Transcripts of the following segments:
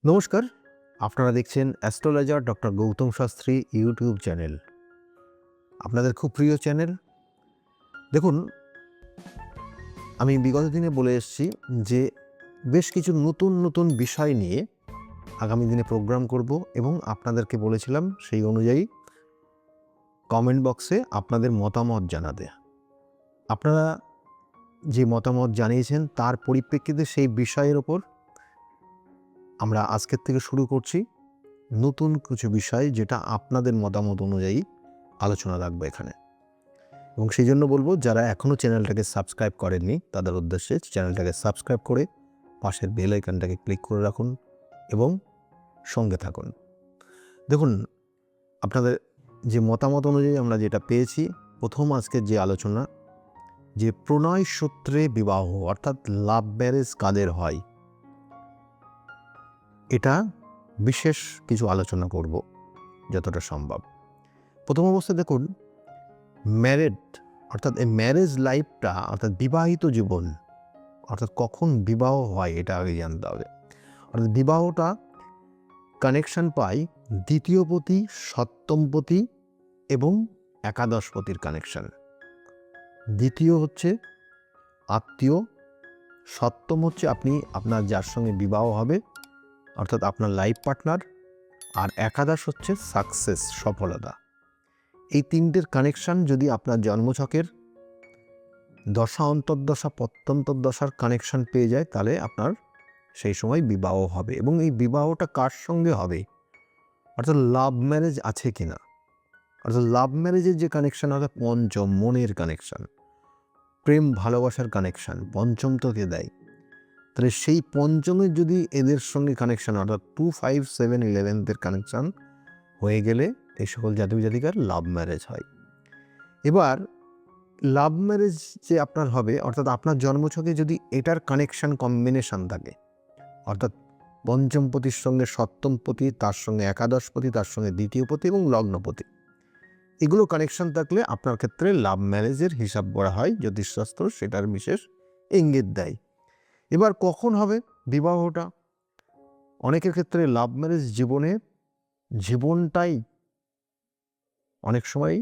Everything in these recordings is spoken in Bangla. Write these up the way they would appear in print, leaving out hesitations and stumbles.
নমস্কার, আপনারা দেখছেন astrologer doctor Gautam Shastri YouTube channel. আপনাদের খুব প্রিয় চ্যানেল। দেখুন, আমি বিগত দিনে বলে এসেছি যে বেশ কিছু নতুন বিষয় নিয়ে আগামী দিনে প্রোগ্রাম করব এবং আপনাদেরকে বলেছিলাম সেই অনুযায়ী কমেন্ট বক্সে আপনাদের মতামত জানাতে। আপনারা যে মতামত জানিয়েছেন তার পরিপ্রেক্ষিতে সেই বিষয়ের ওপর আমরা আজকের থেকে শুরু করছি নতুন কিছু বিষয়, যেটা আপনাদের মতামত অনুযায়ী আলোচনা রাখবো এখানে। এবং সেই জন্য বলবো, যারা এখনও চ্যানেলটাকে সাবস্ক্রাইব করেননি তাদের উদ্দেশ্যে চ্যানেলটাকে সাবস্ক্রাইব করে পাশের বেল আইকনটাকে ক্লিক করে রাখুন এবং সঙ্গে থাকুন। দেখুন, আপনাদের যে মতামত অনুযায়ী আমরা যেটা পেয়েছি, প্রথম আজকের যে আলোচনা, যে প্রণয় সূত্রে বিবাহ অর্থাৎ লাভ ম্যারেজ কাদের হয়, এটা বিশেষ কিছু আলোচনা করব যতটা সম্ভব। প্রথম অবস্থায় দেখুন, ম্যারেড অর্থাৎ এই ম্যারেজ লাইফটা অর্থাৎ বিবাহিত জীবন অর্থাৎ কখন বিবাহ হয় এটা আগে জানতে হবে। অর্থাৎ বিবাহটা কানেকশন পায় দ্বিতীয়পতি, সপ্তমপতি এবং একাদশপতির কানেকশন। দ্বিতীয় হচ্ছে আত্মীয়, সপ্তম হচ্ছে আপনি আপনার যার সঙ্গে বিবাহ হবে অর্থাৎ আপনার লাইফ পার্টনার, আর একাদশ হচ্ছে সাকসেস, সফলতা। এই তিনটের কানেকশন যদি আপনার জন্মছকের দশা অন্তর্দশা প্রত্যন্তর্দশার কানেকশন পেয়ে যায়, তাহলে আপনার সেই সময় বিবাহ হবে। এবং এই বিবাহটা কার সঙ্গে হবে, অর্থাৎ লাভ ম্যারেজ আছে কিনা। অর্থাৎ লাভ ম্যারেজের যে কানেকশন হবে পঞ্চম, মনের কানেকশন, প্রেম ভালোবাসার কানেকশন পঞ্চম তোকে দেয়। তাহলে সেই পঞ্চমের যদি এদের সঙ্গে কানেকশন অর্থাৎ 2, 5, 7, 11 কানেকশন হয়ে গেলে এই সকল জাতক জাতিকার লাভ ম্যারেজ হয়। এবার লাভ ম্যারেজ যে আপনার হবে অর্থাৎ আপনার জন্মছকে যদি এটার কানেকশন কম্বিনেশন থাকে, অর্থাৎ পঞ্চমপতির সঙ্গে সপ্তমপতি, তার সঙ্গে একাদশপতি, তার সঙ্গে দ্বিতীয়পতি এবং লগ্নপতি, এগুলো কানেকশন থাকলে আপনার ক্ষেত্রে লাভ ম্যারেজের হিসাব করা হয়। জ্যোতিষশাস্ত্র সেটার বিশেষ ইঙ্গিত দেয়। এবার কখন হবে বিবাহটা? অনেকের ক্ষেত্রে লাভ ম্যারেজ জীবনটাই অনেক সময়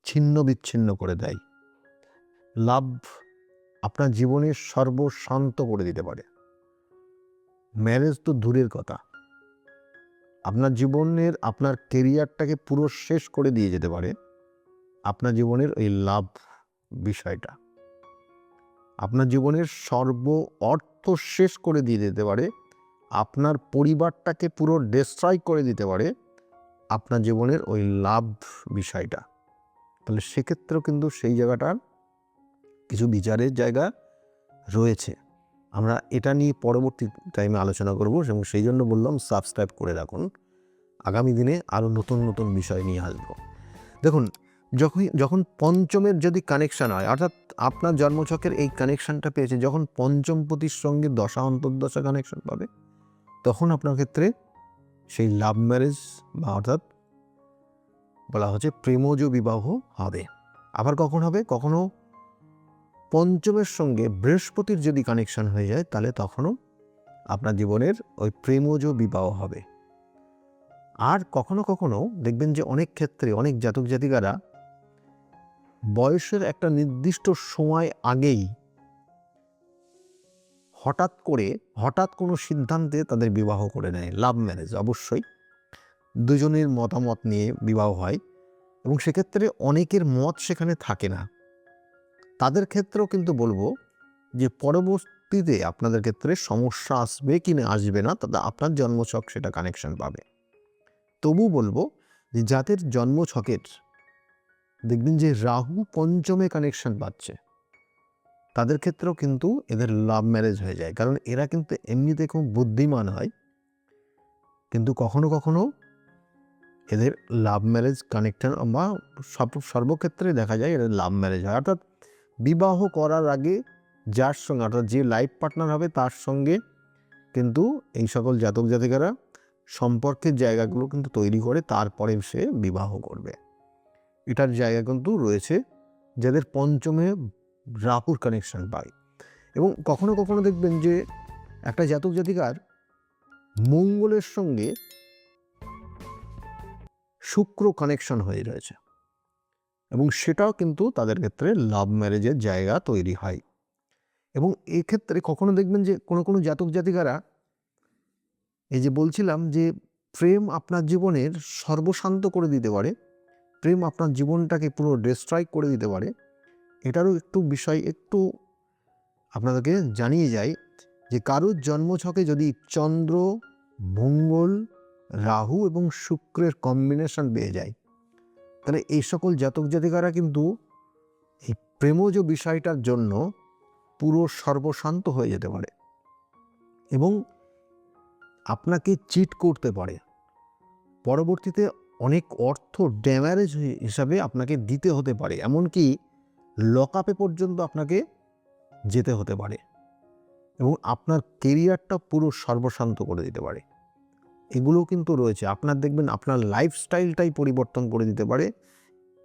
ছিন্ন বিচ্ছিন্ন করে দেয়। লাভ আপনার জীবনের সর্বশান্ত করে দিতে পারে। ম্যারেজ তো দূরের কথা, আপনার জীবনের আপনার কেরিয়ারটাকে পুরো শেষ করে দিয়ে যেতে পারে আপনার জীবনের ওই লাভ বিষয়টা। আপনার জীবনের সর্ব অর্থ শেষ করে দিয়ে দিতে পারে, আপনার পরিবারটাকে পুরো ডিস্ট্রয় করে দিতে পারে আপনার জীবনের ওই লাভ বিষয়টা। তাহলে সেক্ষেত্রেও কিন্তু সেই জায়গাটার কিছু বিচারের জায়গা রয়েছে। আমরা এটা নিয়ে পরবর্তী টাইমে আলোচনা করব এবং সেই জন্য বললাম সাবস্ক্রাইব করে রাখুন। আগামী দিনে আরও নতুন বিষয় নিয়ে আসবো। দেখুন, যখন পঞ্চমের যদি কানেকশান হয় অর্থাৎ আপনার জন্মছকের এই কানেকশানটা পেয়েছে, যখন পঞ্চমপতির সঙ্গে দশা অন্তর্দশা কানেকশন পাবে, তখন আপনার ক্ষেত্রে সেই লাভ ম্যারেজ বা অর্থাৎ বলা হচ্ছে প্রেমজ বিবাহ হবে। আবার কখন হবে? কখনো পঞ্চমের সঙ্গে বৃহস্পতির যদি কানেকশন হয়ে যায়, তাহলে তখনও আপনার জীবনের ওই প্রেমজ বিবাহ হবে। আর কখনো দেখবেন যে অনেক ক্ষেত্রে অনেক জাতক জাতিকারা বয়সের একটা নির্দিষ্ট সময় আগেই হঠাৎ কোনো সিদ্ধান্তে তাদের বিবাহ করে নেয়। লাভ ম্যারেজ অবশ্যই দুজনের মতামত নিয়ে বিবাহ হয় এবং সেক্ষেত্রে অনেকের মত সেখানে থাকে না। তাদের ক্ষেত্রেও কিন্তু বলবো যে পরবর্তীতে আপনাদের ক্ষেত্রে সমস্যা আসবে কি না আসবে না, তাতে আপনার জন্মছক সেটা কানেকশন পাবে। তবু বলবো যে যাদের জন্মছকের দেখবেন যে রাহু পঞ্চমে কানেকশন পাচ্ছে, তাদের ক্ষেত্রেও কিন্তু এদের লাভ ম্যারেজ হয়ে যায়। কারণ এরা কিন্তু এমনিতে খুব বুদ্ধিমান হয়, কিন্তু কখনো এদের লাভ ম্যারেজ কানেকশন বা সর্বক্ষেত্রে দেখা যায় এদের লাভ ম্যারেজ হয়। অর্থাৎ বিবাহ করার আগে যার সঙ্গে অর্থাৎ যে লাইফ পার্টনার হবে তার সঙ্গে কিন্তু এই সকল জাতক জাতিকারা সম্পর্কের জায়গাগুলো কিন্তু তৈরি করে তারপরে সে বিবাহ করবে। এটার জায়গা কিন্তু রয়েছে যাদের পঞ্চমে রাহুর কানেকশন পায়। এবং কখনো দেখবেন যে একটা জাতক জাতিকার মঙ্গলের সঙ্গে শুক্র কানেকশন হয়ে রয়েছে, এবং সেটাও কিন্তু তাদের ক্ষেত্রে লাভ ম্যারেজের জায়গা তৈরি হয়। এবং এক্ষেত্রে কখনো দেখবেন যে কোনো কোনো জাতক জাতিকারা, এই যে বলছিলাম যে প্রেম আপনার জীবনের সর্বশান্ত করে দিতে পারে, প্রেম আপনার জীবনটাকে পুরো ডিস্ট্রয় করে দিতে পারে, এটারও একটু বিষয় একটু আপনাদেরকে জানিয়ে যায় যে কারোর জন্মছকে যদি চন্দ্র, মঙ্গল, রাহু এবং শুক্রের কম্বিনেশন পেয়ে যায়, তাহলে এই সকল জাতক জাতিকারা কিন্তু এই প্রেমজ বিষয়টার জন্য পুরো সর্বশান্ত হয়ে যেতে পারে এবং আপনাকে চিট করতে পারে। পরবর্তীতে অনেক অর্থ ড্যামারেজ হিসাবে আপনাকে দিতে হতে পারে, এমনকি লকআপে পর্যন্ত আপনাকে যেতে হতে পারে এবং আপনার কেরিয়ারটা পুরো সর্বশান্ত করে দিতে পারে। এগুলো কিন্তু রয়েছে। আপনার দেখবেন আপনার লাইফস্টাইলটাই পরিবর্তন করে দিতে পারে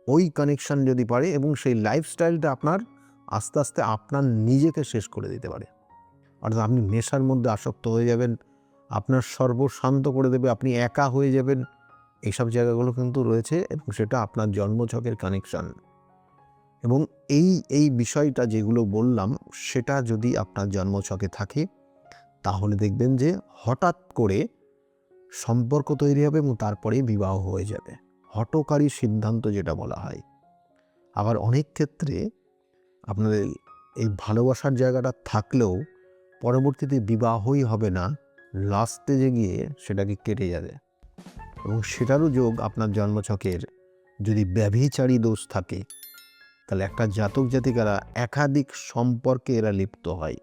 ওই কানেকশান যদি পারে, এবং সেই লাইফস্টাইলটা আপনার আস্তে আস্তে আপনার নিজেকে শেষ করে দিতে পারে। অর্থাৎ আপনি নেশার মধ্যে আসক্ত হয়ে যাবেন, আপনার সর্বশান্ত করে দেবে, আপনি একা হয়ে যাবেন। এইসব জায়গাগুলো কিন্তু রয়েছে এবং সেটা আপনার জন্মছকের কানেকশান। এবং এই বিষয়টা যেগুলো বললাম সেটা যদি আপনার জন্মছকে থাকে, তাহলে দেখবেন যে হঠাৎ করে সম্পর্ক তৈরি হবে এবং তারপরে বিবাহ হয়ে যাবে। হঠকারী সিদ্ধান্ত যেটা বলা হয়। আবার অনেক ক্ষেত্রে আপনাদের এই ভালোবাসার জায়গাটা থাকলেও পরবর্তীতে বিবাহই হবে না, লাস্ট স্টেজে গিয়ে সেটাকে কেটে যাবে। এবং সেটারও যোগ আপনার জন্মছকের যদি ব্যভিচারী দোষ থাকে, তাহলে একটা জাতক জাতিকারা একাধিক সম্পর্কে এরা লিপ্ত হয়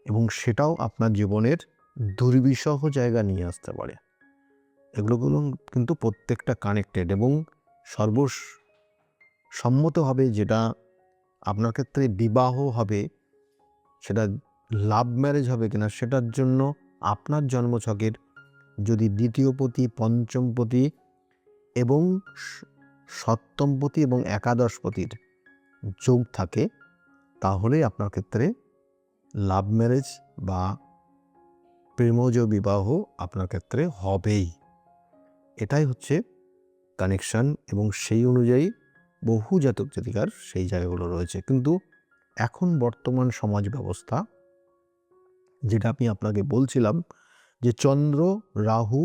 এবং সেটাও আপনার জীবনের দুর্বিষহ জায়গা নিয়ে আসতে পারে। এগুলোগুলো কিন্তু প্রত্যেকটা কানেক্টেড এবং সর্বসম্মত হবে। যেটা আপনার ক্ষেত্রে বিবাহ হবে, সেটা লাভ ম্যারেজ হবে কিনা সেটার জন্য আপনার জন্মছকের যদি দ্বিতীয়পতি, পঞ্চমপতি এবং সপ্তমপতি এবং একাদশপতির যোগ থাকে, তাহলে আপনার ক্ষেত্রে লাভ ম্যারেজ বা প্রেমজ বিবাহ আপনার ক্ষেত্রে হবেই। এটাই হচ্ছে কানেকশান এবং সেই অনুযায়ী বহু জাতক জাতিকার সেই জায়গাগুলো রয়েছে। কিন্তু এখন বর্তমান সমাজ ব্যবস্থা, যেটা আমি আপনাকে বলছিলাম যে চন্দ্র, রাহু,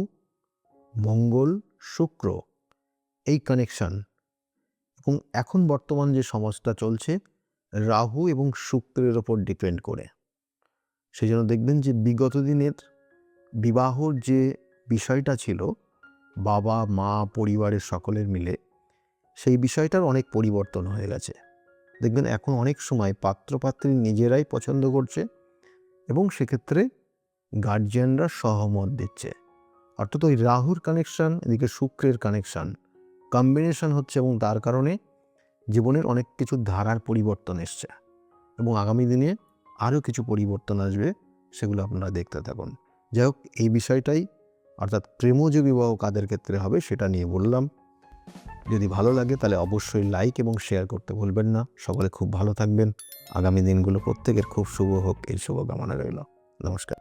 মঙ্গল, শুক্র এই কানেকশান, এবং এখন বর্তমান যে সমাজটা চলছে রাহু এবং শুক্রের ওপর ডিপেন্ড করে, সেই জন্য দেখবেন যে বিগত দিনের বিবাহর যে বিষয়টা ছিল বাবা মা পরিবারের সকলের মিলে, সেই বিষয়টার অনেক পরিবর্তন হয়ে গেছে। দেখবেন এখন অনেক সময় পাত্রপাত্রী নিজেরাই পছন্দ করছে এবং সেক্ষেত্রে গার্জিয়ানরা সহমত দিচ্ছে। অর্থাৎ ওই রাহুর কানেকশান, এদিকে শুক্রের কানেকশান কম্বিনেশন হচ্ছে এবং তার কারণে জীবনের অনেক কিছু ধারার পরিবর্তন এসছে এবং আগামী দিনে আরও কিছু পরিবর্তন আসবে, সেগুলো আপনারা দেখতে থাকুন। যাই হোক, এই বিষয়টাই অর্থাৎ প্রেমজ বিবাহ কাদের ক্ষেত্রে হবে সেটা নিয়ে বললাম। যদি ভালো লাগে তাহলে অবশ্যই লাইক এবং শেয়ার করতে ভুলবেন না। সকলে খুব ভালো থাকবেন। আগামী দিনগুলো প্রত্যেকের খুব শুভ হোক, এই শুভকামনা রইল। নমস্কার।